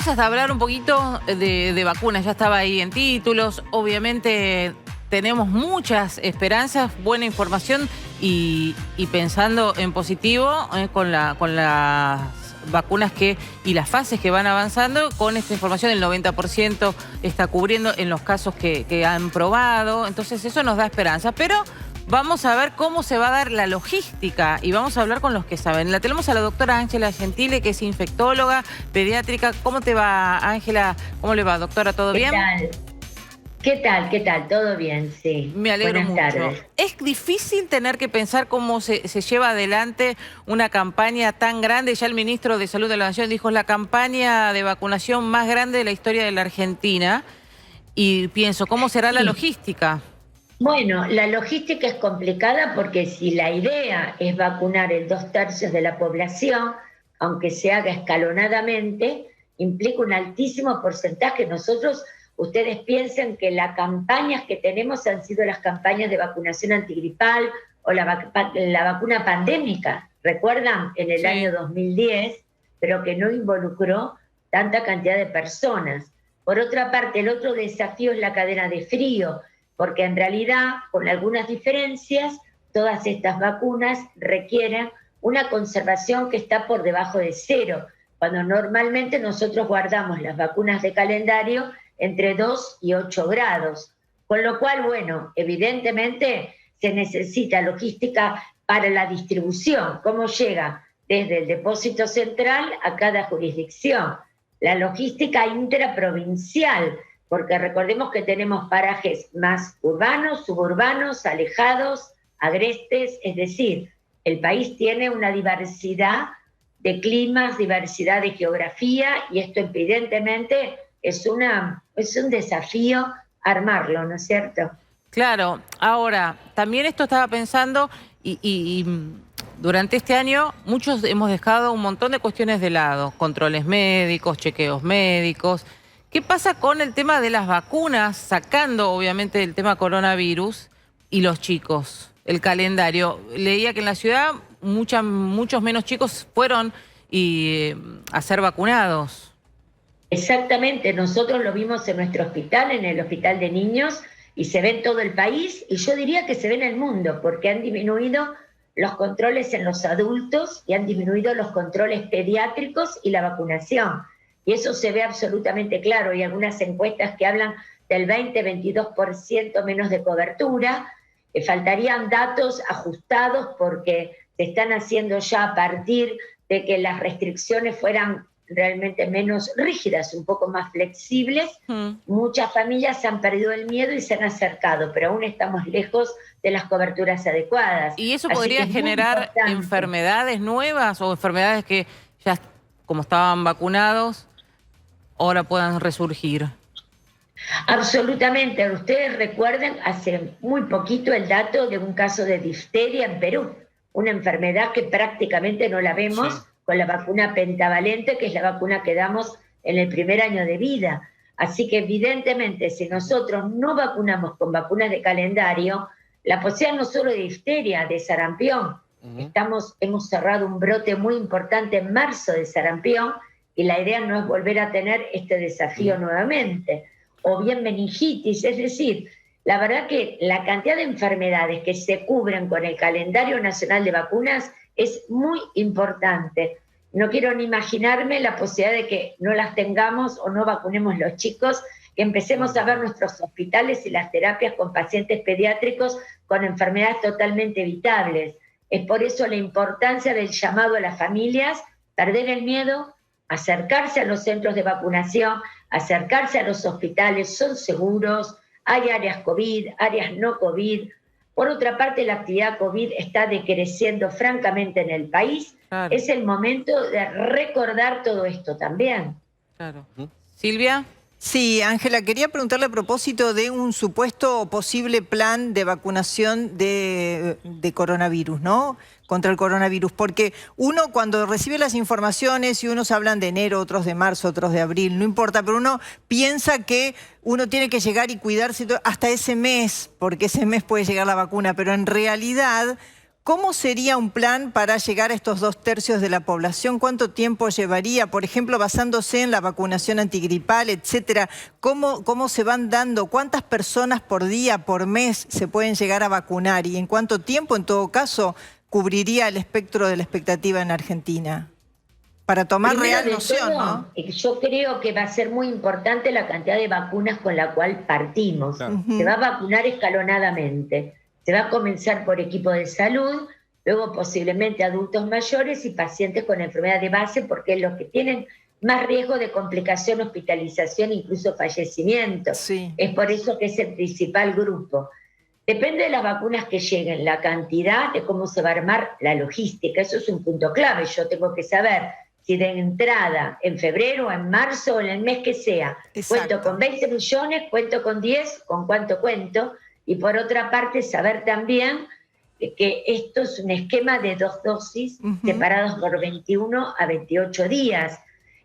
Vamos a hablar un poquito de vacunas. Ya estaba ahí en títulos. Obviamente tenemos muchas esperanzas, buena información y pensando en positivo con las vacunas y las fases que van avanzando. Con esta información el 90% está cubriendo en los casos que han probado. Entonces eso nos da esperanza. Pero vamos a ver cómo se va a dar la logística y vamos a hablar con los que saben. La tenemos a la doctora Ángela Gentile, que es infectóloga pediátrica. ¿Cómo te va, Ángela? ¿Cómo le va, doctora? ¿Todo bien? ¿Qué tal? ¿Qué tal? ¿Todo bien? Sí. Me alegro mucho. Tardes. Es difícil tener que pensar cómo se lleva adelante una campaña tan grande. Ya el ministro de Salud de la Nación dijo, es la campaña de vacunación más grande de la historia de la Argentina. Y pienso, ¿cómo será la logística? Bueno, la logística es complicada porque si la idea es vacunar el 2/3 de la población, aunque se haga escalonadamente, implica un altísimo porcentaje. Ustedes piensan que las campañas que tenemos han sido las campañas de vacunación antigripal o la vacuna pandémica, ¿recuerdan? En el año 2010, pero que no involucró tanta cantidad de personas. Por otra parte, el otro desafío es la cadena de frío, porque en realidad, con algunas diferencias, todas estas vacunas requieren una conservación que está por debajo de 0, cuando normalmente nosotros guardamos las vacunas de calendario entre 2 y 8 grados. Con lo cual, bueno, evidentemente se necesita logística para la distribución, cómo llega desde el depósito central a cada jurisdicción. La logística intraprovincial, porque recordemos que tenemos parajes más urbanos, suburbanos, alejados, agrestes, es decir, el país tiene una diversidad de climas, diversidad de geografía, y esto evidentemente es un desafío armarlo, ¿no es cierto? Claro, ahora, también esto estaba pensando y durante este año muchos hemos dejado un montón de cuestiones de lado, controles médicos, chequeos médicos. ¿Qué pasa con el tema de las vacunas, sacando obviamente el tema coronavirus y los chicos, el calendario? Leía que en la ciudad muchos menos chicos fueron a ser vacunados. Exactamente, nosotros lo vimos en nuestro hospital, en el hospital de niños, y se ve en todo el país, y yo diría que se ve en el mundo, porque han disminuido los controles en los adultos y han disminuido los controles pediátricos y la vacunación. Y eso se ve absolutamente claro. Hay algunas encuestas que hablan del 20-22% menos de cobertura. Faltarían datos ajustados porque se están haciendo ya a partir de que las restricciones fueran realmente menos rígidas, un poco más flexibles. Muchas familias han perdido el miedo y se han acercado, pero aún estamos lejos de las coberturas adecuadas. ¿Y eso podría generar enfermedades nuevas o enfermedades que ya, como estaban vacunados, ahora puedan resurgir? Absolutamente. Ustedes recuerdan hace muy poquito el dato de un caso de difteria en Perú, una enfermedad que prácticamente no la vemos con la vacuna pentavalente, que es la vacuna que damos en el primer año de vida. Así que evidentemente si nosotros no vacunamos con vacunas de calendario, la posibilidad no solo de difteria, de sarampión. Hemos cerrado un brote muy importante en marzo de sarampión, y la idea no es volver a tener este desafío nuevamente. O bien meningitis, es decir, la verdad que la cantidad de enfermedades que se cubren con el calendario nacional de vacunas es muy importante. No quiero ni imaginarme la posibilidad de que no las tengamos o no vacunemos los chicos, que empecemos a ver nuestros hospitales y las terapias con pacientes pediátricos con enfermedades totalmente evitables. Es por eso la importancia del llamado a las familias, perder el miedo, acercarse a los centros de vacunación, acercarse a los hospitales, son seguros, hay áreas COVID, áreas no COVID. Por otra parte, la actividad COVID está decreciendo francamente en el país. Claro. Es el momento de recordar todo esto también. Claro. Silvia. Sí, Ángela, quería preguntarle a propósito de un supuesto posible plan de vacunación de coronavirus, ¿no? Contra el coronavirus, porque uno cuando recibe las informaciones y unos hablan de enero, otros de marzo, otros de abril, no importa, pero uno piensa que uno tiene que llegar y cuidarse hasta ese mes, porque ese mes puede llegar la vacuna, pero en realidad ¿Cómo sería un plan para llegar a estos 2/3 de la población? ¿Cuánto tiempo llevaría? Por ejemplo, basándose en la vacunación antigripal, etcétera. ¿Cómo se van dando? ¿Cuántas personas por día, por mes se pueden llegar a vacunar? ¿Y en cuánto tiempo, en todo caso, cubriría el espectro de la expectativa en Argentina? Para tomar Primero real de noción, todo, ¿no? yo creo que va a ser muy importante la cantidad de vacunas con la cual partimos. Claro. Se va a vacunar escalonadamente. Se va a comenzar por equipo de salud, luego posiblemente adultos mayores y pacientes con enfermedad de base, porque es los que tienen más riesgo de complicación, hospitalización, incluso fallecimiento. Sí. Es por eso que es el principal grupo. Depende de las vacunas que lleguen, la cantidad, de cómo se va a armar la logística. Eso es un punto clave. Yo tengo que saber si de entrada en febrero, en marzo o en el mes que sea, Exacto. cuento con 20 millones, cuento con 10, con cuánto cuento. Y por otra parte, saber también que esto es un esquema de 2 dosis separados por 21 a 28 días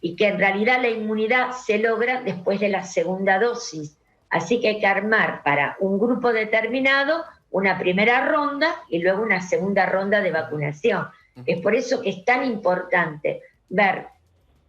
y que en realidad la inmunidad se logra después de la segunda dosis. Así que hay que armar para un grupo determinado una primera ronda y luego una segunda ronda de vacunación. Es por eso que es tan importante ver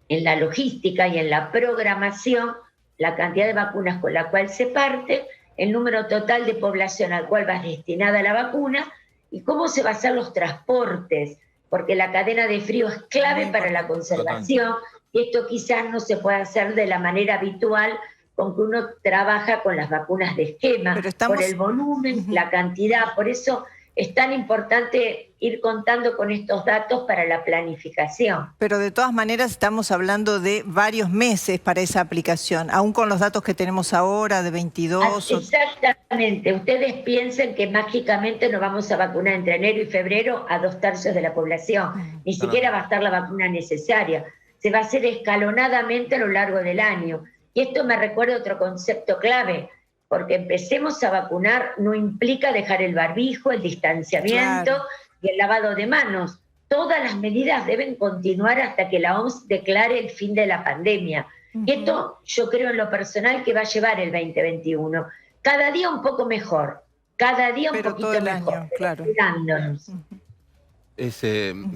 en la logística y en la programación la cantidad de vacunas con la cual se parte, el número total de población al cual va destinada la vacuna y cómo se van a hacer los transportes, porque la cadena de frío es clave para la conservación y esto quizás no se puede hacer de la manera habitual con que uno trabaja con las vacunas de esquema, por el volumen, la cantidad. Por eso es tan importante ir contando con estos datos para la planificación. Pero de todas maneras estamos hablando de varios meses para esa aplicación, aún con los datos que tenemos ahora de 22. Exactamente. Ustedes piensen que mágicamente nos vamos a vacunar entre enero y febrero a 2/3 de la población. Ni siquiera va a estar la vacuna necesaria. Se va a hacer escalonadamente a lo largo del año. Y esto me recuerda otro concepto clave, porque empecemos a vacunar no implica dejar el barbijo, el distanciamiento y el lavado de manos. Todas las medidas deben continuar hasta que la OMS declare el fin de la pandemia. Y esto yo creo en lo personal que va a llevar el 2021. Cada día un poco mejor, cada día un poquito todo el mejor, año, claro. cuidándonos.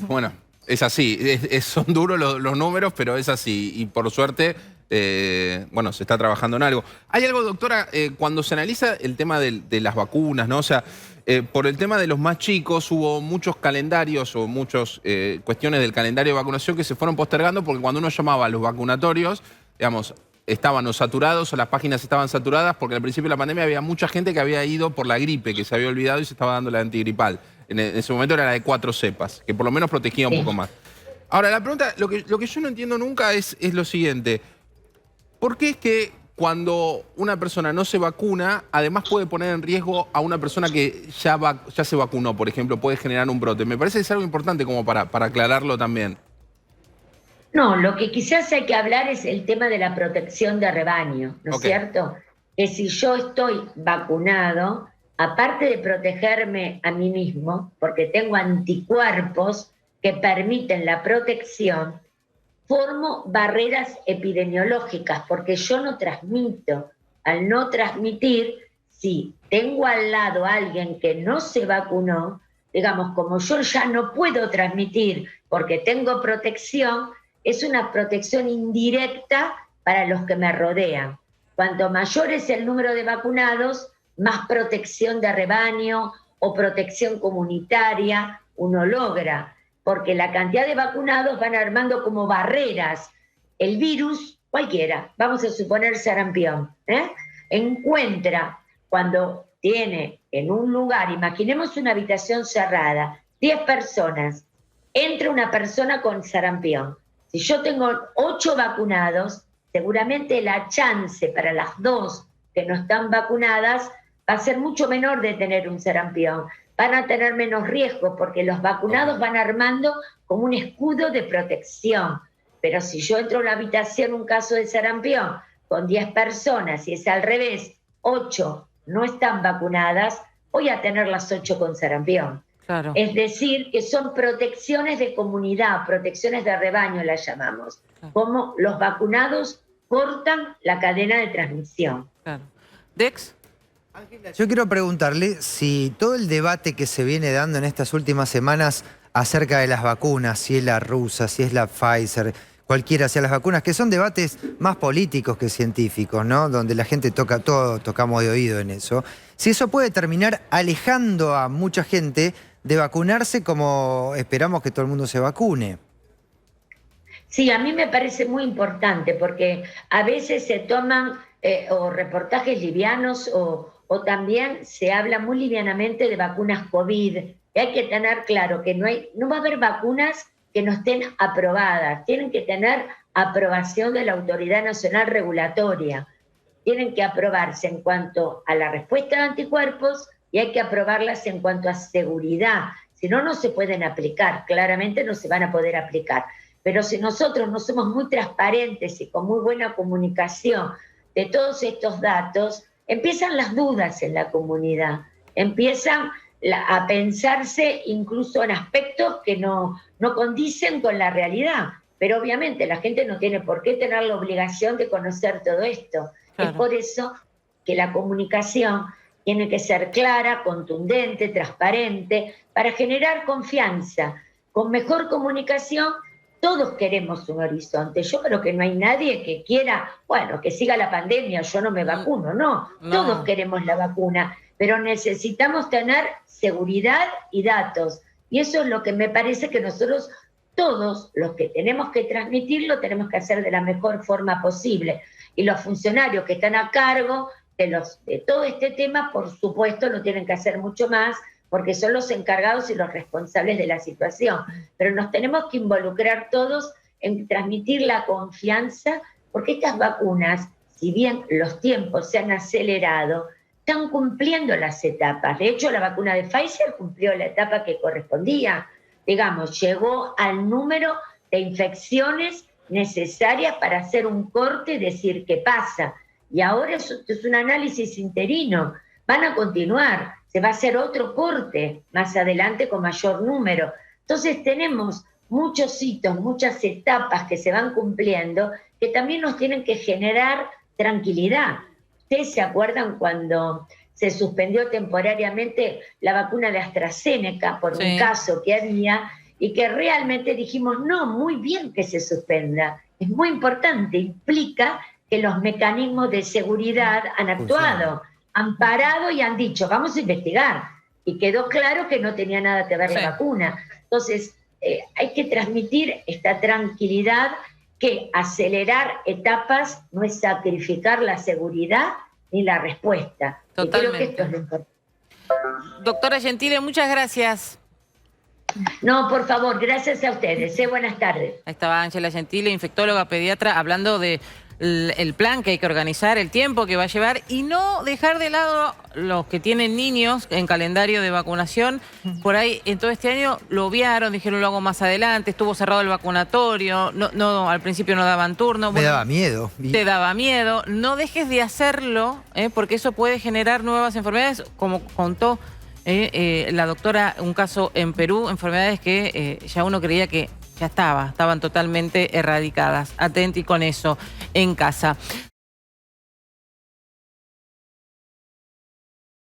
Bueno, es así. Son duros los números, pero es así. Y por suerte, bueno, se está trabajando en algo. Hay algo, doctora, cuando se analiza el tema de las vacunas, ¿no? O sea, por el tema de los más chicos hubo muchos calendarios o muchas cuestiones del calendario de vacunación que se fueron postergando porque cuando uno llamaba a los vacunatorios, digamos, estaban o saturados o las páginas estaban saturadas porque al principio de la pandemia había mucha gente que había ido por la gripe, que se había olvidado y se estaba dando la antigripal. En ese momento era la de 4 cepas, que por lo menos protegía un poco más. Ahora, la pregunta, lo que yo no entiendo nunca es lo siguiente. ¿Por qué es que cuando una persona no se vacuna, además puede poner en riesgo a una persona que ya se vacunó, por ejemplo, puede generar un brote? Me parece que es algo importante como para aclararlo también. No, lo que quizás hay que hablar es el tema de la protección de rebaño, ¿no es cierto? Que si yo estoy vacunado, aparte de protegerme a mí mismo, porque tengo anticuerpos que permiten la protección, formo barreras epidemiológicas, porque yo no transmito. Al no transmitir, si tengo al lado a alguien que no se vacunó, digamos, como yo ya no puedo transmitir porque tengo protección, es una protección indirecta para los que me rodean. Cuanto mayor es el número de vacunados, más protección de rebaño o protección comunitaria uno logra, porque la cantidad de vacunados van armando como barreras. El virus, cualquiera, vamos a suponer sarampión, encuentra cuando tiene en un lugar, imaginemos una habitación cerrada, 10 personas, entra una persona con sarampión. Si yo tengo 8 vacunados, seguramente la chance para las 2 que no están vacunadas va a ser mucho menor de tener un sarampión. Van a tener menos riesgo porque los vacunados van armando como un escudo de protección. Pero si yo entro a una habitación, un caso de sarampión, con 10 personas y es al revés, 8 no están vacunadas, voy a tener las 8 con sarampión. Claro. Es decir, que son protecciones de comunidad, protecciones de rebaño las llamamos, como los vacunados cortan la cadena de transmisión. Claro. Dex. Yo quiero preguntarle si todo el debate que se viene dando en estas últimas semanas acerca de las vacunas, si es la rusa, si es la Pfizer, cualquiera sea las vacunas, que son debates más políticos que científicos, ¿no? Donde la gente tocamos de oído en eso. Si eso puede terminar alejando a mucha gente de vacunarse como esperamos que todo el mundo se vacune. Sí, a mí me parece muy importante porque a veces se toman o reportajes livianos o también se habla muy livianamente de vacunas COVID. Y hay que tener claro que no va a haber vacunas que no estén aprobadas. Tienen que tener aprobación de la Autoridad Nacional Regulatoria. Tienen que aprobarse en cuanto a la respuesta de anticuerpos y hay que aprobarlas en cuanto a seguridad. Si no, no se pueden aplicar. Claramente no se van a poder aplicar. Pero si nosotros no somos muy transparentes y con muy buena comunicación de todos estos datos, empiezan las dudas en la comunidad, empiezan a pensarse incluso en aspectos que no condicen con la realidad. Pero obviamente la gente no tiene por qué tener la obligación de conocer todo esto. Claro. Es por eso que la comunicación tiene que ser clara, contundente, transparente, para generar confianza. Con mejor comunicación, todos queremos un horizonte. Yo creo que no hay nadie que quiera, bueno, que siga la pandemia, yo no me vacuno, no. Todos queremos la vacuna, pero necesitamos tener seguridad y datos. Y eso es lo que me parece que nosotros, todos los que tenemos que transmitirlo, tenemos que hacer de la mejor forma posible. Y los funcionarios que están a cargo de todo este tema, por supuesto, lo tienen que hacer mucho más, porque son los encargados y los responsables de la situación. Pero nos tenemos que involucrar todos en transmitir la confianza, porque estas vacunas, si bien los tiempos se han acelerado, están cumpliendo las etapas. De hecho, la vacuna de Pfizer cumplió la etapa que correspondía. Digamos, llegó al número de infecciones necesarias para hacer un corte y decir qué pasa. Y ahora es un análisis interino. Van a continuar. Se va a hacer otro corte más adelante con mayor número. Entonces tenemos muchos hitos, muchas etapas que se van cumpliendo que también nos tienen que generar tranquilidad. ¿Ustedes se acuerdan cuando se suspendió temporariamente la vacuna de AstraZeneca por un caso que había y que realmente dijimos, no, muy bien que se suspenda? Es muy importante, implica que los mecanismos de seguridad han actuado. Han parado y han dicho, vamos a investigar. Y quedó claro que no tenía nada que ver la vacuna. Entonces, hay que transmitir esta tranquilidad, que acelerar etapas no es sacrificar la seguridad ni la respuesta. Totalmente. Y creo que esto es lo importante. Doctora Gentile, muchas gracias. No, por favor, gracias a ustedes. Buenas tardes. Ahí estaba Ángela Gentile, infectóloga pediatra, hablando de el plan que hay que organizar, el tiempo que va a llevar y no dejar de lado los que tienen niños en calendario de vacunación. Por ahí en todo este año lo obviaron, dijeron lo hago más adelante, estuvo cerrado el vacunatorio, no al principio no daban turno. Me daba miedo. Te daba miedo. No dejes de hacerlo, porque eso puede generar nuevas enfermedades, como contó la doctora, un caso en Perú, enfermedades que ya uno creía que ya estaban totalmente erradicadas. Atenti con eso en casa.